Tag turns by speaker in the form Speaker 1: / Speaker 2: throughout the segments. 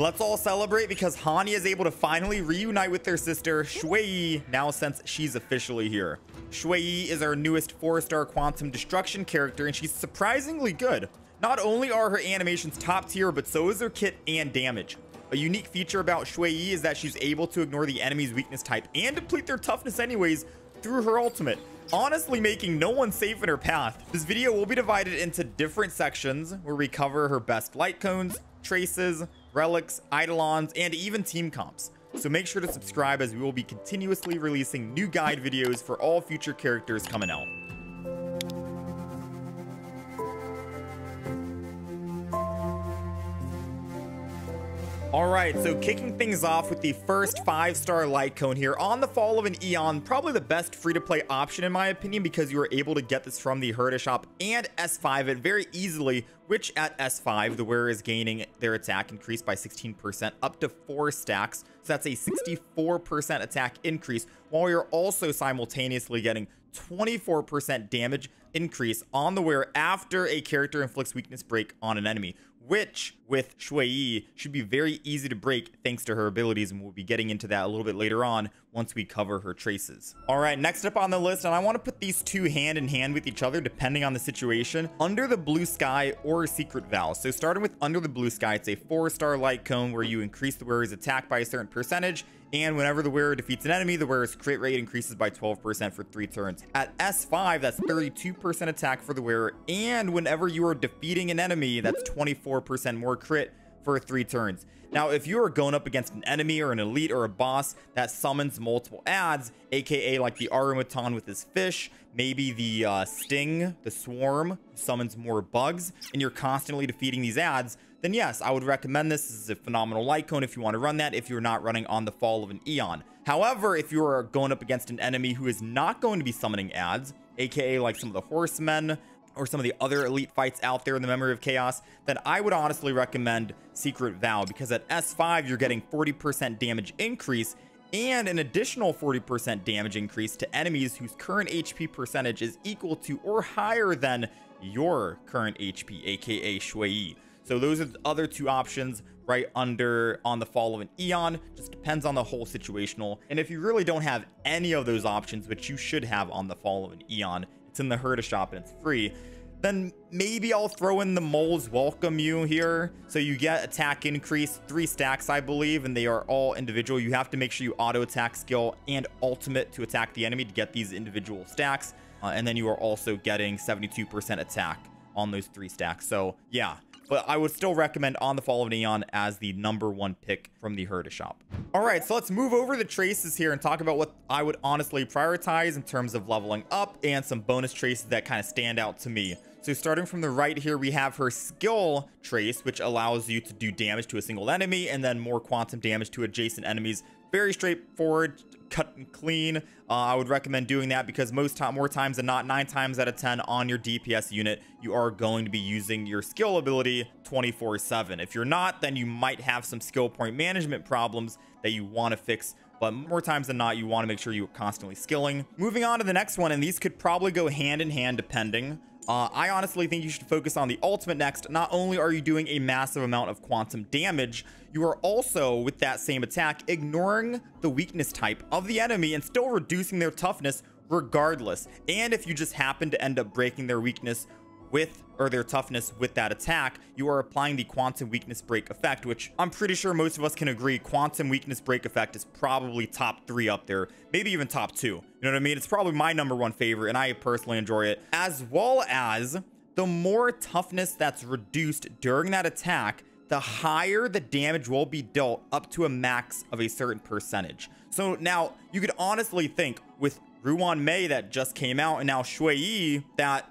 Speaker 1: Let's all celebrate because Hanya is able to finally reunite with their sister Shui now since she's officially here. Shui is our newest 4-star Quantum Destruction character, and she's surprisingly good. Not only are her animations top tier, but so is her kit and damage. A unique feature about Shui is that she's able to ignore the enemy's weakness type and deplete their toughness anyways through her ultimate, honestly making no one safe in her path. This video will be divided into different sections where we cover her best light cones, traces, relics, eidolons, and even team comps. So make sure to subscribe as we will be continuously releasing new guide videos for all future characters coming out. Alright, so kicking things off with the first 5-star light cone here on the Fall of an Aeon, probably the best free-to-play option in my opinion because you are able to get this from the Herta shop and S5 it very easily, which at S5 the wearer is gaining their attack increased by 16% up to 4 stacks, so that's a 64% attack increase, while you're also simultaneously getting 24% damage increase on the wearer after a character inflicts weakness break on an enemy, which with Shui should be very easy to break thanks to her abilities, and we'll be getting into that a little bit later on once we cover her traces. All right, next up on the list, and I want to put these two hand in hand with each other depending on the situation, Under the Blue Sky or Secret Vow. So starting with Under the Blue Sky, it's a 4-star light cone where you increase the wearer's attack by a certain percentage, and whenever the wearer defeats an enemy, the wearer's crit rate increases by 12% for 3 turns. At S5, that's 32% attack for the wearer, and whenever you are defeating an enemy, that's 24% more crit for 3 turns. Now, if you are going up against an enemy or an elite or a boss that summons multiple adds, aka like the Arumaton with his fish, maybe the Sting, the Swarm, summons more bugs, and you're constantly defeating these adds, then yes, I would recommend this. This is a phenomenal light cone if you want to run that, if you're not running on the Fall of an Aeon. However, if you are going up against an enemy who is not going to be summoning adds, aka like some of the horsemen or some of the other elite fights out there in the Memory of Chaos, then I would honestly recommend Secret Vow, because at S5 you're getting 40% damage increase and an additional 40% damage increase to enemies whose current HP percentage is equal to or higher than your current HP, aka Shui. So those are the other two options right under on the Fall of an Aeon. Just depends on the whole situational. And if you really don't have any of those options, which you should have on the Fall of an Aeon, it's in the Herta shop and it's free, then maybe I'll throw in the Moles Welcome You here. So you get attack increase 3 stacks, I believe, and they are all individual. You have to make sure you auto attack skill and ultimate to attack the enemy to get these individual stacks. And then you are also getting 72% attack on those 3 stacks. So yeah, but I would still recommend On the Fall of an Aeon as the #1 pick from the Herta shop. All right, so let's move over the traces here and talk about what I would honestly prioritize in terms of leveling up and some bonus traces that kind of stand out to me. So starting from the right here, we have her skill trace, which allows you to do damage to a single enemy and then more quantum damage to adjacent enemies. Very straightforward, cut and clean. I would recommend doing that because more times than not, 9 times out of 10 on your DPS unit, you are going to be using your skill ability 24/7. If you're not, then you might have some skill point management problems that you want to fix. But more times than not, you want to make sure you're constantly skilling. Moving on to the next one, and these could probably go hand in hand depending. I honestly think you should focus on the ultimate next. Not only are you doing a massive amount of quantum damage, you are also, with that same attack, ignoring the weakness type of the enemy and still reducing their toughness regardless. And if you just happen to end up breaking their weakness with, or their toughness with that attack, you are applying the quantum weakness break effect, which I'm pretty sure most of us can agree quantum weakness break effect is probably top 3 up there, maybe even top 2. You know what I mean? It's probably my #1 favorite, and I personally enjoy it, as well as the more toughness that's reduced during that attack, the higher the damage will be dealt up to a max of a certain percentage. So now you could honestly think with Ruan Mei that just came out and now Shui that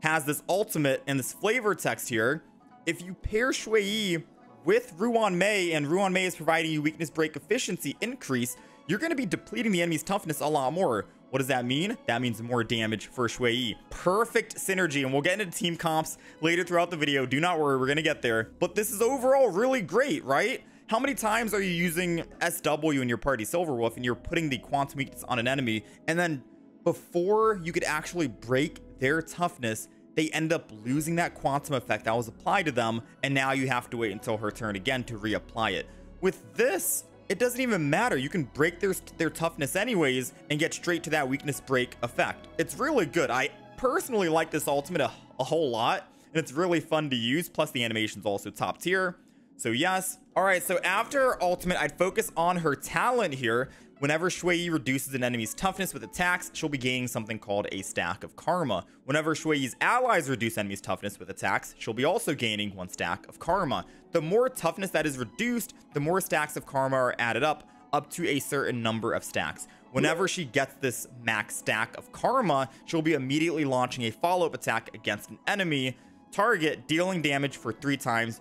Speaker 1: has this ultimate and this flavor text here, if you pair Shui with Ruan Mei and Ruan Mei is providing you weakness break efficiency increase, you're going to be depleting the enemy's toughness a lot more. What does that mean? That means more damage for Shui. Perfect synergy, and we'll get into team comps later throughout the video. Do not worry, we're going to get there. But this is overall really great, right? How many times are you using SW in your party Silverwolf and you're putting the quantum weakness on an enemy, and then before you could actually break their toughness, they end up losing that quantum effect that was applied to them, and now you have to wait until her turn again to reapply it. With this, it doesn't even matter. You can break their toughness anyways and get straight to that weakness break effect. It's really good. I personally like this ultimate a whole lot, and it's really fun to use, plus the animation's also top tier. So yes. All right, so after her ultimate, I'd focus on her talent here. Whenever Shui Yi reduces an enemy's toughness with attacks, she'll be gaining something called a stack of karma. Whenever Shui Yi's allies reduce enemies' toughness with attacks, she'll be also gaining 1 stack of karma. The more toughness that is reduced, the more stacks of karma are added up to a certain number of stacks. Whenever she gets this max stack of karma, she'll be immediately launching a follow-up attack against an enemy target, dealing damage for 3 times,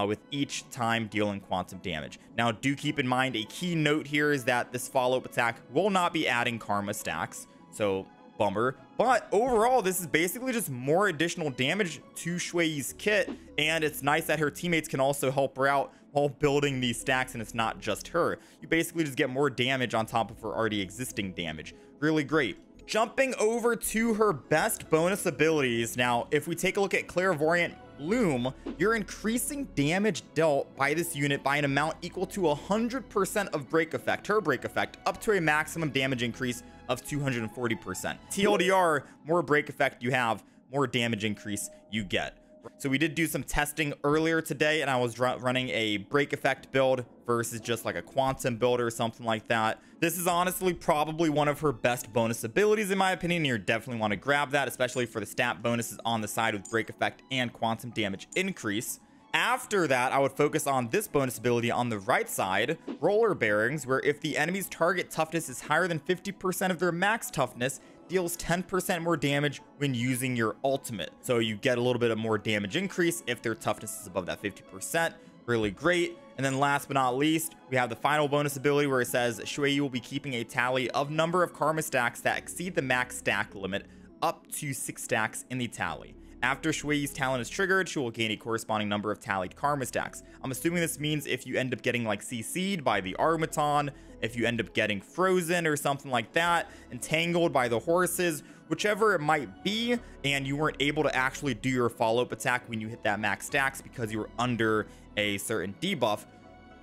Speaker 1: with each time dealing quantum damage. Now, do keep in mind, a key note here is that this follow-up attack will not be adding karma stacks, so bummer. But overall, this is basically just more additional damage to Shui Yi's kit, and it's nice that her teammates can also help her out while building these stacks, and it's not just her. You basically just get more damage on top of her already existing damage. Really great. Jumping over to her best bonus abilities. Now, if we take a look at Clairvoyant Loom, you're increasing damage dealt by this unit by an amount equal to 100% of break effect, her break effect, up to a maximum damage increase of 240%. TLDR, more break effect you have, more damage increase you get. So we did do some testing earlier today, and I was running a break effect build versus just like a quantum build or something like that. This is honestly probably one of her best bonus abilities in my opinion. You definitely want to grab that, especially for the stat bonuses on the side with break effect and quantum damage increase. After that, I would focus on this bonus ability on the right side, Roller Bearings, where if the enemy's target toughness is higher than 50% of their max toughness, deals 10% more damage when using your ultimate. So you get a little bit of more damage increase if their toughness is above that 50%. Really great. And then last but not least, we have the final bonus ability where it says Shui Yi will be keeping a tally of number of karma stacks that exceed the max stack limit up to 6 stacks in the tally. After Shui Yi's talent is triggered, she will gain a corresponding number of tallied karma stacks. I'm assuming this means if you end up getting like CC'd by the Armaton, if you end up getting frozen or something like that, entangled by the horses, whichever it might be, and you weren't able to actually do your follow-up attack when you hit that max stacks because you were under a certain debuff,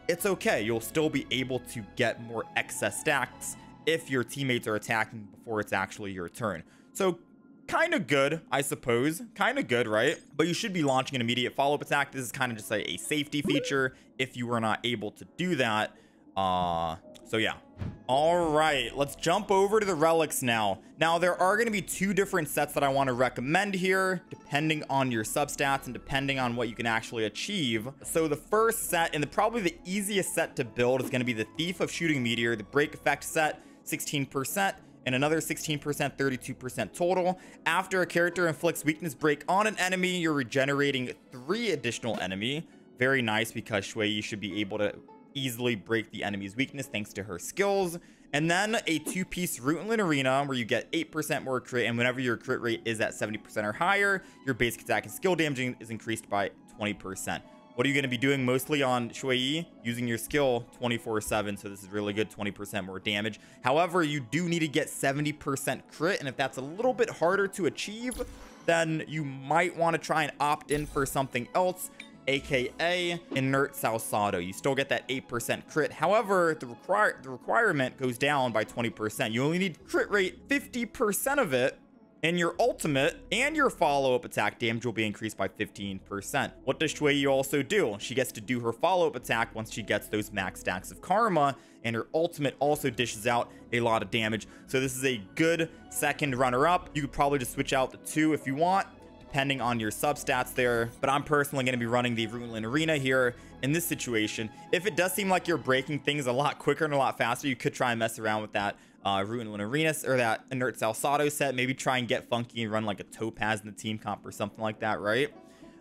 Speaker 1: it's okay. You'll still be able to get more excess stacks if your teammates are attacking before it's actually your turn. So kind of good, I suppose. Kind of good, right? But you should be launching an immediate follow-up attack. This is kind of just like a safety feature if you were not able to do that. So yeah. All right, let's jump over to the relics now. Now, there are going to be 2 different sets that I want to recommend here, depending on your substats and depending on what you can actually achieve. So the first set, and probably the easiest set to build, is going to be the Thief of Shooting Meteor, the break effect set, 16%, and another 16%, 32% total. After a character inflicts weakness break on an enemy, you're regenerating 3 additional enemy. Very nice, because Shui Yi should be able to easily break the enemy's weakness thanks to her skills. And then a 2-piece Rootlin Arena where you get 8% more crit, and whenever your crit rate is at 70% or higher, your basic attack and skill damage is increased by 20%. What are you going to be doing mostly on Shui Yi? Using your skill 24/7, so this is really good, 20% more damage. However, you do need to get 70% crit, and if that's a little bit harder to achieve, then you might want to try and opt in for something else, aka Inert Salsado. You still get that 8% crit. However, the requirement goes down by 20%. You only need crit rate 50% of it, and your ultimate and your follow-up attack damage will be increased by 15%. What does Shui Yi also do? She gets to do her follow-up attack once she gets those max stacks of karma, and her ultimate also dishes out a lot of damage. So this is a good second runner-up. You could probably just switch out the 2 if you want, depending on your substats there, but I'm personally going to be running the Rootlin Arena here in this situation. If it does seem like you're breaking things a lot quicker and a lot faster, you could try and mess around with that Rootlin Arena or that Inert Salsado set. Maybe try and get funky and run like a Topaz in the team comp or something like that, right?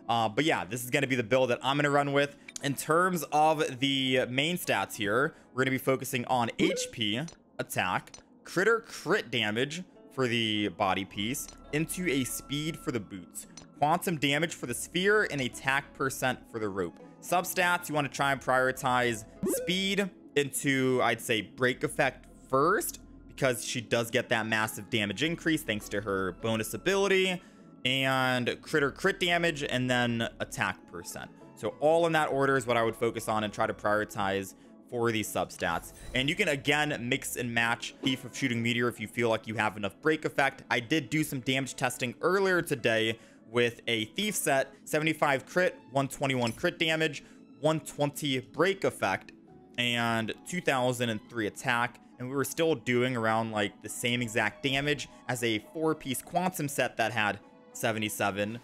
Speaker 1: But yeah, this is going to be the build that I'm going to run with. In terms of the main stats here, we're going to be focusing on HP, attack, crit damage for the body piece, into a speed for the boots, quantum damage for the sphere, and attack percent for the rope. Substats, you want to try and prioritize speed into, I'd say, break effect first, because she does get that massive damage increase thanks to her bonus ability. and critter crit damage, and then attack percent. So all in that order is what I would focus on and try to prioritize for these substats. And you can again mix and match Thief of Shooting Meteor if you feel like you have enough break effect. I did do some damage testing earlier today with a Thief set, 75 crit, 121 crit damage, 120 break effect, and 2003 attack. And we were still doing around like the same exact damage as a 4-piece Quantum set that had 77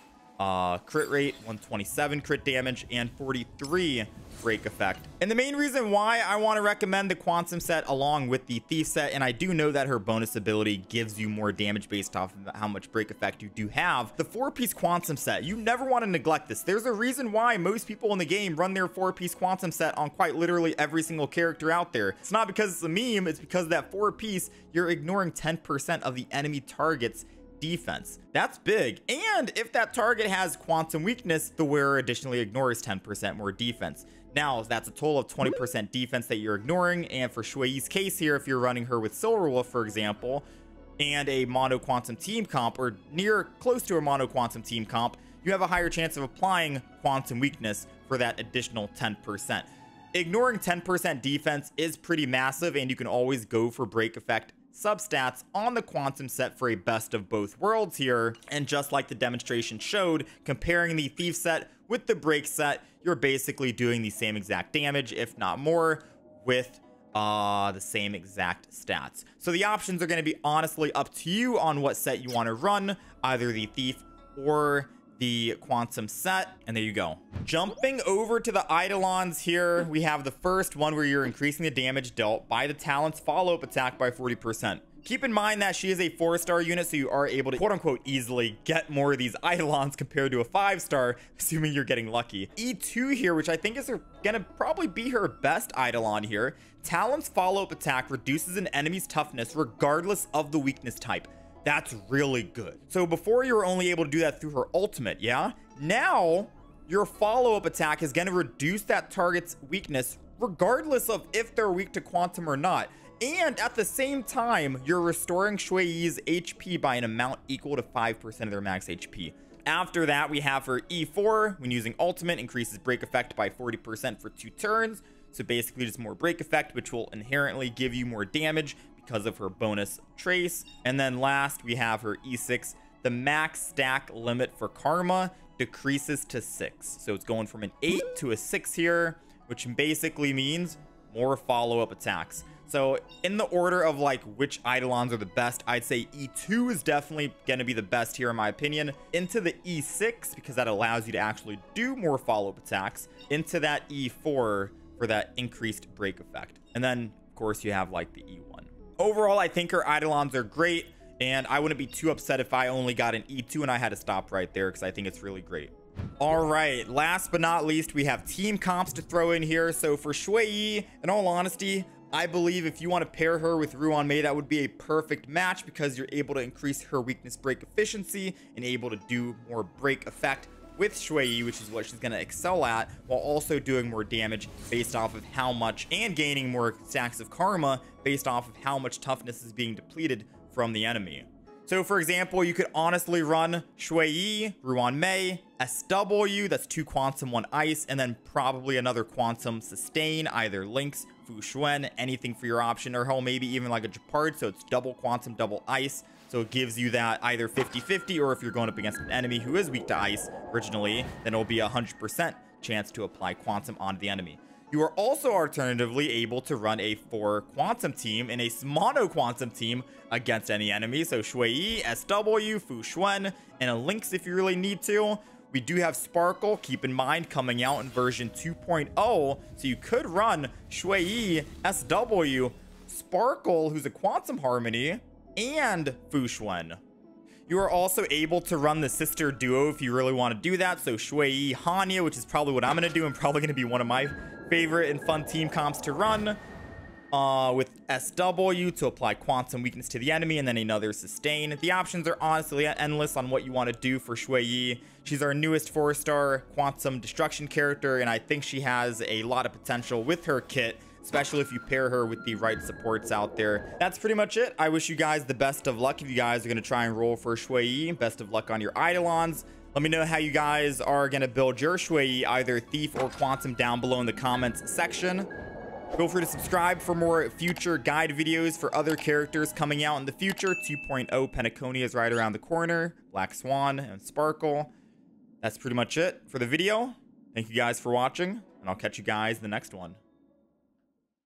Speaker 1: crit rate, 127 crit damage, and 43 break effect. And the main reason why I want to recommend the Quantum set along with the Thief set, and I do know that her bonus ability gives you more damage based off of how much break effect you do have, the 4-piece Quantum set, you never want to neglect this. There's a reason why most people in the game run their 4-piece Quantum set on quite literally every single character out there. It's not because it's a meme, it's because that 4-piece, you're ignoring 10% of the enemy target's defense. That's big. And if that target has Quantum weakness, the wearer additionally ignores 10% more defense. Now, that's a total of 20% defense that you're ignoring. And for Shui Yi's case here, if you're running her with Silverwolf, for example, and a mono Quantum team comp, or near close to a mono Quantum team comp, you have a higher chance of applying Quantum weakness for that additional 10%. Ignoring 10% defense is pretty massive, and you can always go for break effect substats on the Quantum set for a best of both worlds here. And just like the demonstration showed, comparing the Thief set with the break set, you're basically doing the same exact damage, if not more, with the same exact stats. So the options are going to be honestly up to you on what set you want to run, either the Thief or the Quantum set. And there you go. Jumping over to the Eidolons here, we have the first one where you're increasing the damage dealt by the talent's follow-up attack by 40%. Keep in mind that she is a 4-star unit, so you are able to quote-unquote easily get more of these Eidolons compared to a 5-star, assuming you're getting lucky. E2 here, which I think is gonna probably be her best Eidolon here. Talent's follow-up attack reduces an enemy's toughness regardless of the weakness type. That's really good. So before you were only able to do that through her ultimate, yeah? Now, your follow-up attack is gonna reduce that target's weakness regardless of if they're weak to Quantum or not. And at the same time, you're restoring Shui Yi's HP by an amount equal to 5% of their max HP. After that, we have her E4. When using ultimate, increases break effect by 40% for 2 turns. So basically just more break effect, which will inherently give you more damage because of her bonus trace. And then last, we have her E6. The max stack limit for Karma decreases to 6. So it's going from an 8 to a 6 here, which basically means more follow-up attacks. So in the order of like which Eidolons are the best, I'd say E2 is definitely going to be the best here in my opinion. Into the E6, because that allows you to actually do more follow-up attacks. Into that E4 for that increased break effect. And then, of course, you have like the E1. Overall, I think her Eidolons are great, and I wouldn't be too upset if I only got an E2 and I had to stop right there because I think it's really great. All right, last but not least, we have team comps to throw in here. So for Shui Yi, in all honesty, I believe if you want to pair her with Ruan-Mei, that would be a perfect match because you're able to increase her weakness break efficiency and able to do more break effect with Shui Yi, which is what she's going to excel at, while also doing more damage based off of how much, and gaining more stacks of karma based off of how much toughness is being depleted from the enemy. So for example, you could honestly run Shui Yi, Ruan-Mei, SW, that's 2 Quantum, 1 Ice, and then probably another Quantum sustain, either Lynx, Fu Xuan, anything for your option, or hell, maybe even like a Gepard, so it's double Quantum, double Ice. So it gives you that either 50-50, or if you're going up against an enemy who is weak to Ice originally, then it'll be a 100% chance to apply Quantum onto the enemy. You are also alternatively able to run a 4 Quantum team and a mono Quantum team against any enemy. So Shui Yi, SW, Fu Xuan, and a Lynx if you really need to. We do have Sparkle, keep in mind, coming out in version 2.0. So you could run Shui Yi, SW, Sparkle, who's a Quantum Harmony, and Fu Xuan. You are also able to run the sister duo if you really want to do that. So Shui Yi, Hanya, which is probably what I'm going to do and probably going to be one of my favorite and fun team comps to run, with SW to apply Quantum weakness to the enemy and then another sustain. The options are honestly endless on what you want to do for Shui Yi. She's our newest 4-star Quantum destruction character, and I think she has a lot of potential with her kit especially if you pair her with the right supports out there. That's pretty much it. I wish you guys the best of luck if you guys are going to try and roll for Shui Yi. Best of luck on your Eidolons. Let me know how you guys are going to build your Shui Yi, either Thief or Quantum, down below in the comments section. Feel free to subscribe for more future guide videos for other characters coming out in the future. 2.0 Penacony is right around the corner. Black Swan and Sparkle. That's pretty much it for the video. Thank you guys for watching, and I'll catch you guys in the next one.